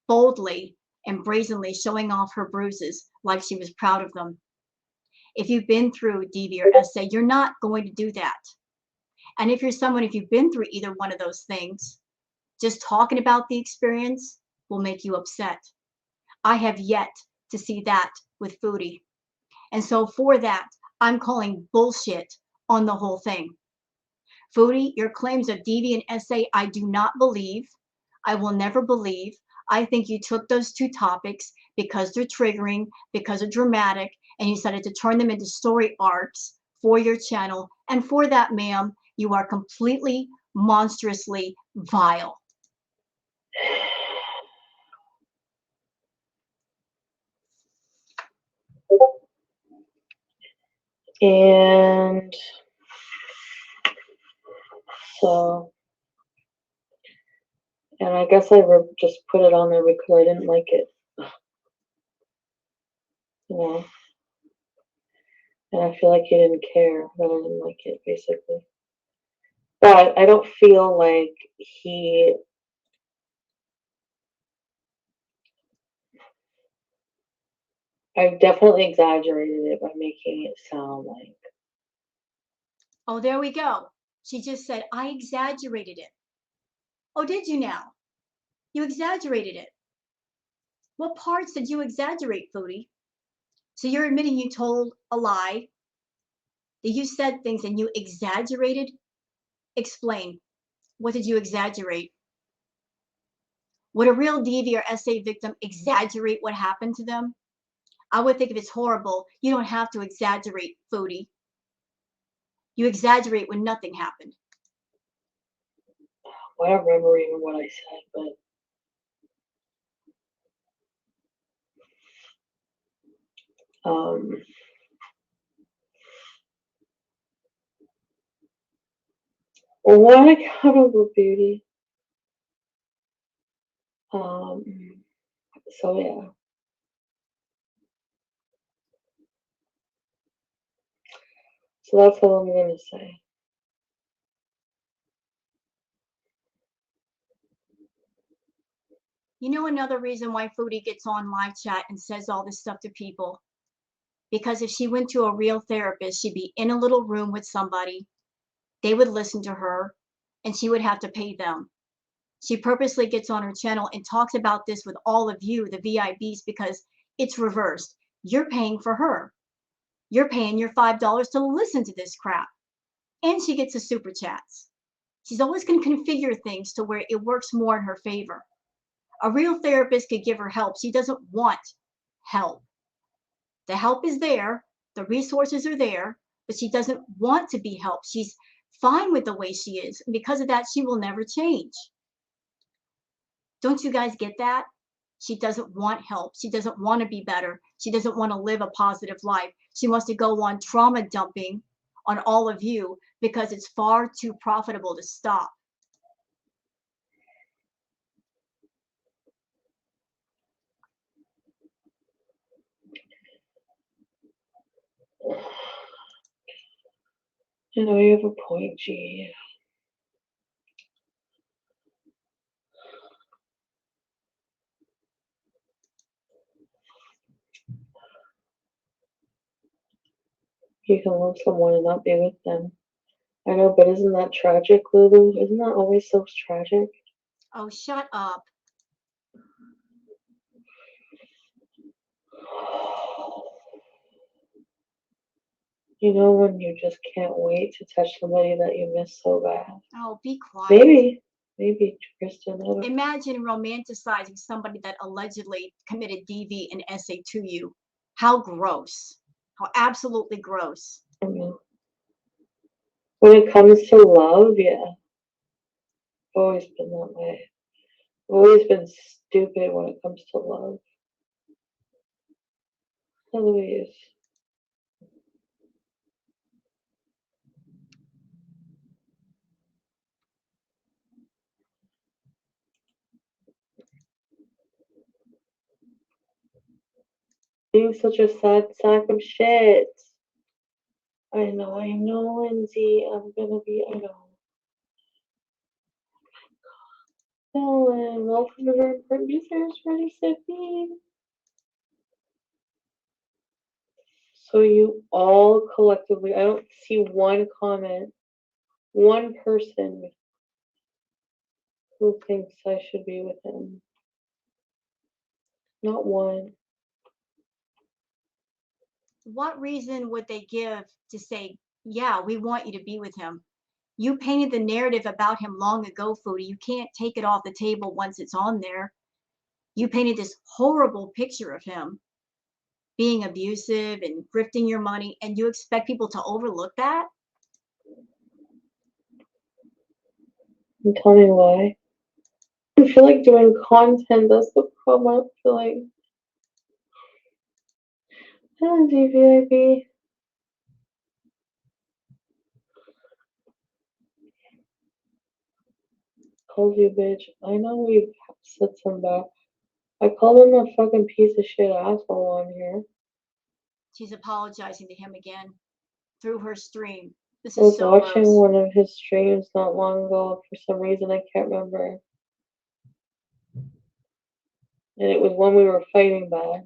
boldly and brazenly showing off her bruises like she was proud of them. If you've been through DV or SA, you're not going to do that. And if you've been through either one of those things, just talking about the experience will make you upset. I have yet to see that with Foodie. And so for that, I'm calling bullshit on the whole thing. Foodie, your claims of DV and SA, I do not believe. I will never believe. I think you took those two topics because they're triggering, because they're dramatic, and you decided to turn them into story arcs for your channel. And for that, ma'am, you are completely monstrously vile. And so, and I guess I just put it on there because I didn't like it. You know? And I feel like he didn't care that I didn't like it, basically. But I don't feel like I definitely exaggerated it by making it sound like. Oh, there we go. She just said, I exaggerated it. Oh, did you now? You exaggerated it. What parts did you exaggerate, Foodie? So you're admitting you told a lie, that you said things and you exaggerated? Explain. What did you exaggerate? Would a real DV or SA victim exaggerate what happened to them? I would think if it's horrible, you don't have to exaggerate, Foodie. You exaggerate when nothing happened. I don't remember even what I said, but what accountable beauty? So yeah. So that's all I'm gonna say. You know another reason why Foodie gets on live chat and says all this stuff to people? Because if she went to a real therapist, she'd be in a little room with somebody, they would listen to her, and she would have to pay them. She purposely gets on her channel and talks about this with all of you, the VIPs, because it's reversed. You're paying for her. You're paying your $5 to listen to this crap. And she gets the super chats. She's always going to configure things to where it works more in her favor. A real therapist could give her help. She doesn't want help. The help is there, the resources are there, but she doesn't want to be helped. She's fine with the way she is. And because of that, she will never change. Don't you guys get that? She doesn't want help. She doesn't want to be better. She doesn't want to live a positive life. She wants to go on trauma dumping on all of you because it's far too profitable to stop. You know, you have a point, G. You can love someone and not be with them. I know, but isn't that tragic, Lulu? Isn't that always so tragic? Oh, shut up. You know when you just can't wait to touch somebody that you miss so bad? Oh, be quiet. Maybe, Kristen. Imagine romanticizing somebody that allegedly committed DV and SA to you. How gross. How absolutely gross. I mean, when it comes to love, yeah. I've always been that way. I've always been stupid when it comes to love. Louise. Being such a sad sack of shit. I know, Lindsay. I'm gonna be, I know. Ellen, welcome to our producers for Mississippi. So you all collectively, I don't see one comment, one person who thinks I should be with him. Not one. What reason would they give to say, yeah, we want you to be with him? You painted the narrative about him long ago, Foodie. You can't take it off the table once it's on there. You painted this horrible picture of him being abusive and grifting your money, and you expect people to overlook that? And tell me why. I feel like doing content, that's the problem. I feel like. Hello, DVIB. Called you bitch. I know we've said some back. I called him a fucking piece of shit asshole on here. She's apologizing to him again through her stream. This I was is so watching gross. one of his streams not long ago. For some reason, I can't remember. And it was when we were fighting back.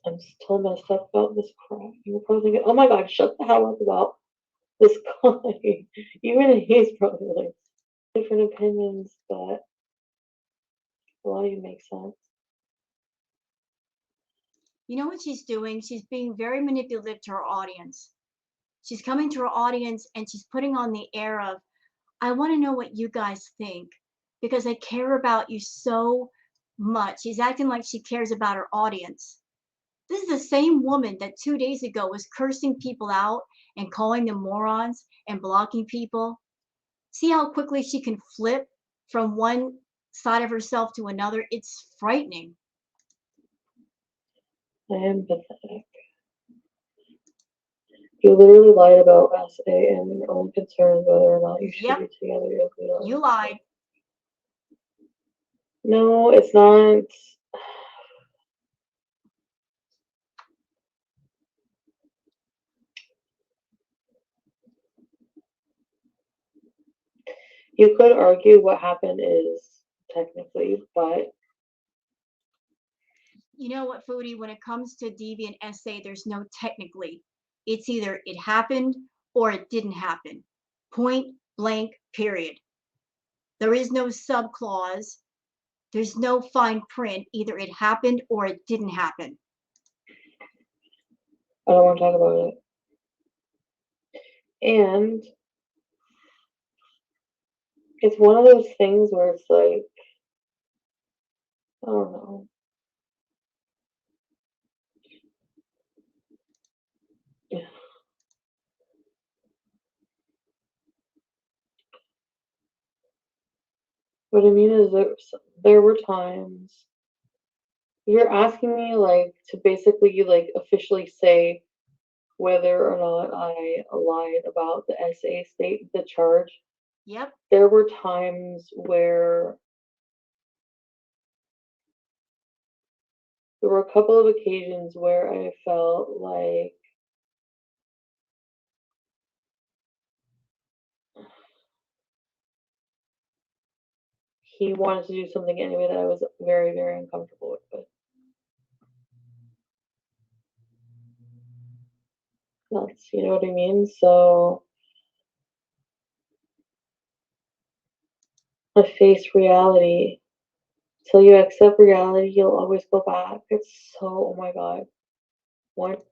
I'm still messed up about this crap. You're probably thinking, oh my god, shut the hell up about this guy. Even he's probably like different opinions, but a lot of you make sense. You know what she's doing? She's being very manipulative to her audience. She's coming to her audience and she's putting on the air of, I want to know what you guys think because I care about you so much. She's acting like she cares about her audience. This is the same woman that 2 days ago was cursing people out and calling them morons and blocking people. See how quickly she can flip from one side of herself to another? It's frightening. I am pathetic. You literally lied about SA and your own concerns whether or not you should be together. You lied. No, it's not. You could argue what happened is technically, but You know what, Foodie? When it comes to DV and SA, there's no technically. It's either it happened or it didn't happen. Point blank, period. There is no subclause. There's no fine print. Either it happened or it didn't happen. I don't want to talk about it. And it's one of those things where it's like, I don't know. What I mean is there were times you're asking me like to basically like officially say whether or not I lied about the SA state, the charge. Yep. There were times where there were a couple of occasions where I felt like he wanted to do something anyway that I was very, very uncomfortable with. But that's, you know what I mean? So I face reality. Till you accept reality, you'll always go back. It's so, oh my God. What?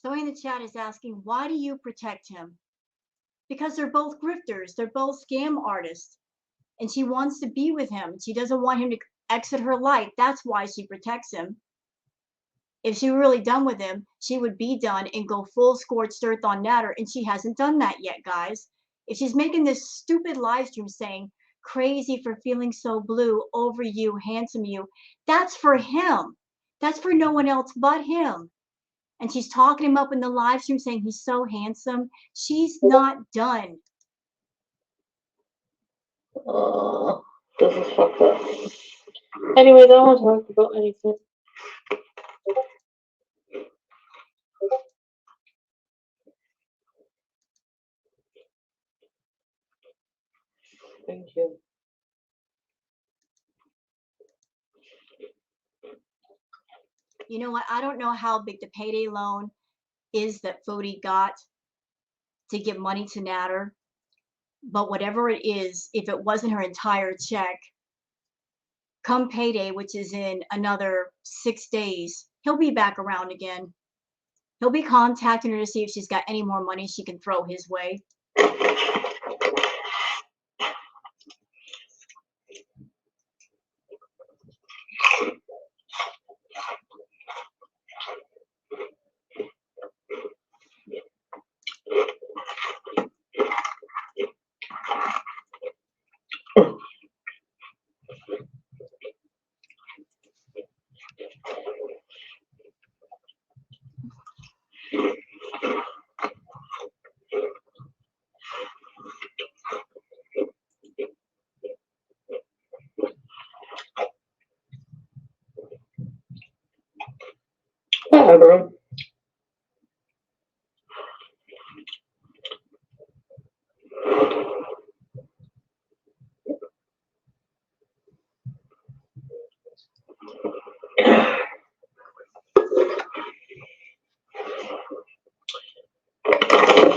Somebody in the chat is asking, why do you protect him? Because they're both grifters. They're both scam artists. And she wants to be with him. She doesn't want him to exit her life. That's why she protects him. If she were really done with him, she would be done and go full scorched earth on Natter. And she hasn't done that yet, guys. If she's making this stupid live stream saying, crazy for feeling so blue over you, handsome you, that's for him. That's for no one else but him. And she's talking him up in the live stream saying he's so handsome. She's not done. This is fucked up. Anyways, I don't want to talk about anything. Thank you. You know what? I don't know how big the payday loan is that Foodie got to give money to Natter, but whatever it is, if it wasn't her entire check, come payday, which is in another 6 days, he'll be back around again. He'll be contacting her to see if she's got any more money she can throw his way. Whatever.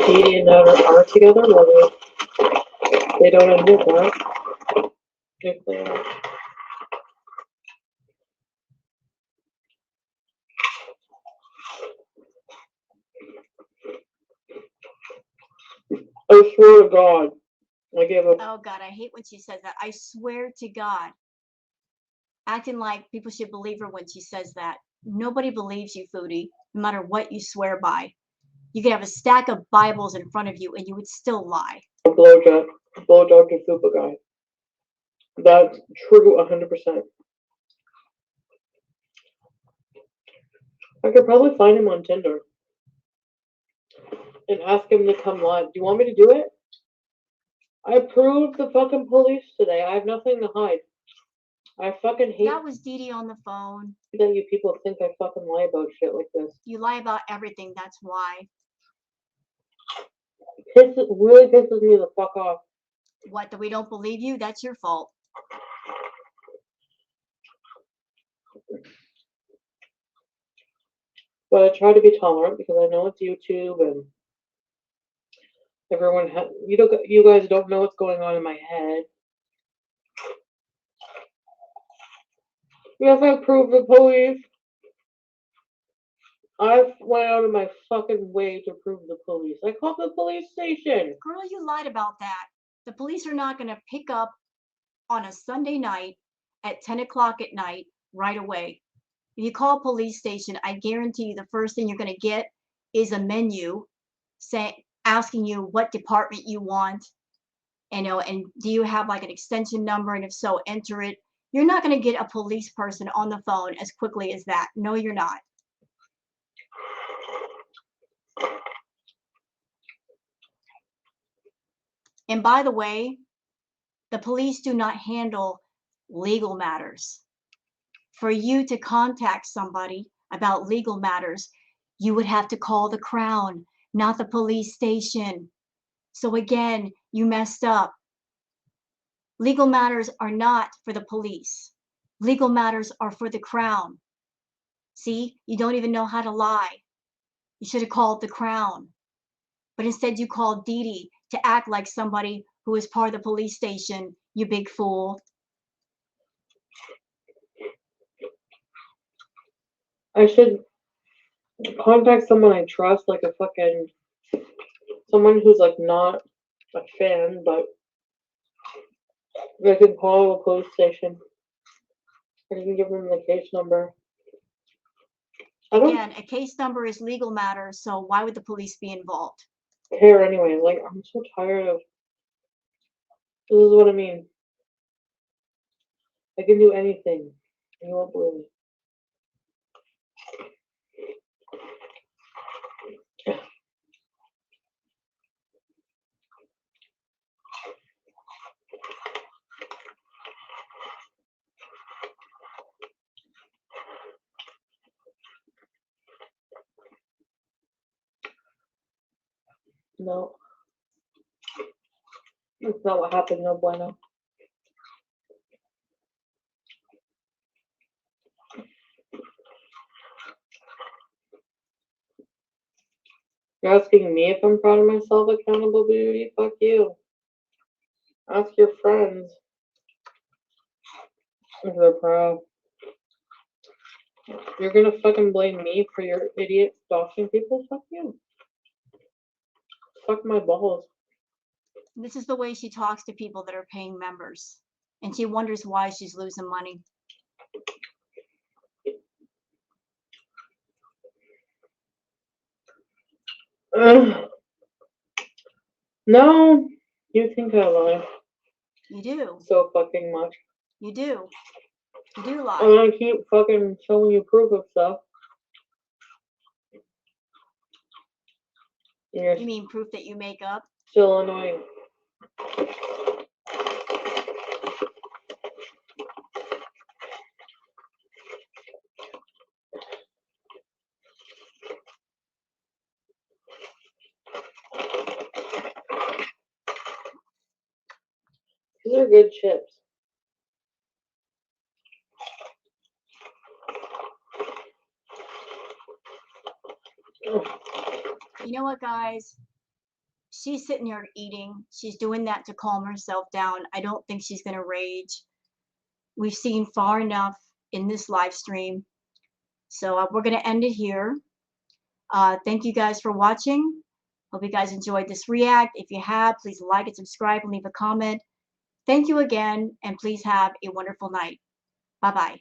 He and Natter are together, whether they don't admit that. If they are. I swear to God, I gave up. Oh God, I hate when she says that. I swear to God. Acting like people should believe her when she says that. Nobody believes you, Foodie, no matter what you swear by. You could have a stack of Bibles in front of you and you would still lie. A blowjob to Fupa guy. That's true 100%. I could probably find him on Tinder and ask him to come live. Do you want me to do it? I proved the fucking police today. I have nothing to hide. I fucking hate That was Dee Dee on the phone. that you people think I fucking lie about shit like this. You lie about everything, that's why. Really pisses me the fuck off. What, that we don't believe you? That's your fault. But I try to be tolerant because I know it's YouTube and everyone you guys don't know what's going on in my head. Yes, I proved the police. I went out of my fucking way to prove the police. I called the police station. Girl, you lied about that. The police are not going to pick up on a Sunday night at 10 o'clock at night right away. If you call a police station, I guarantee you the first thing you're going to get is a menu asking you what department you want, and do you have like an extension number, and if so, enter it. You're not going to get a police person on the phone as quickly as that. No, you're not. And by the way, the police do not handle legal matters. For you to contact somebody about legal matters, you would have to call the Crown, not the police station. So again, you messed up. Legal matters are not for the police. Legal matters are for the Crown. See, you don't even know how to lie. You should have called the Crown. But instead you called Dee Dee to act like somebody who is part of the police station, you big fool. I should contact someone I trust, like someone who's like not a fan, but I can call a police station. I can give them the case number. Again, a case number is legal matter, so why would the police be involved? Care anyway. Like, I'm so tired of. This is what I mean. I can do anything. And you won't believe me. No. That's not what happened, no bueno. You're asking me if I'm proud of myself, accountable beauty? Fuck you. Ask your friends if they're proud. You're gonna fucking blame me for your idiot stalking people? Fuck you. Fuck my balls. This is the way she talks to people that are paying members. And she wonders why she's losing money. No, you think I lie. You do. So fucking much. You do. You do lie. And I keep fucking showing you proof of stuff. You mean proof that you make up? Still annoying. These are good chips. You know what, guys? She's sitting here eating. She's doing that to calm herself down. I don't think she's going to rage. we've seen far enough in this live stream. So we're going to end it here. Thank you guys for watching. Hope you guys enjoyed this react. If you have, please like and subscribe and leave a comment. Thank you again, and please have a wonderful night. Bye-bye.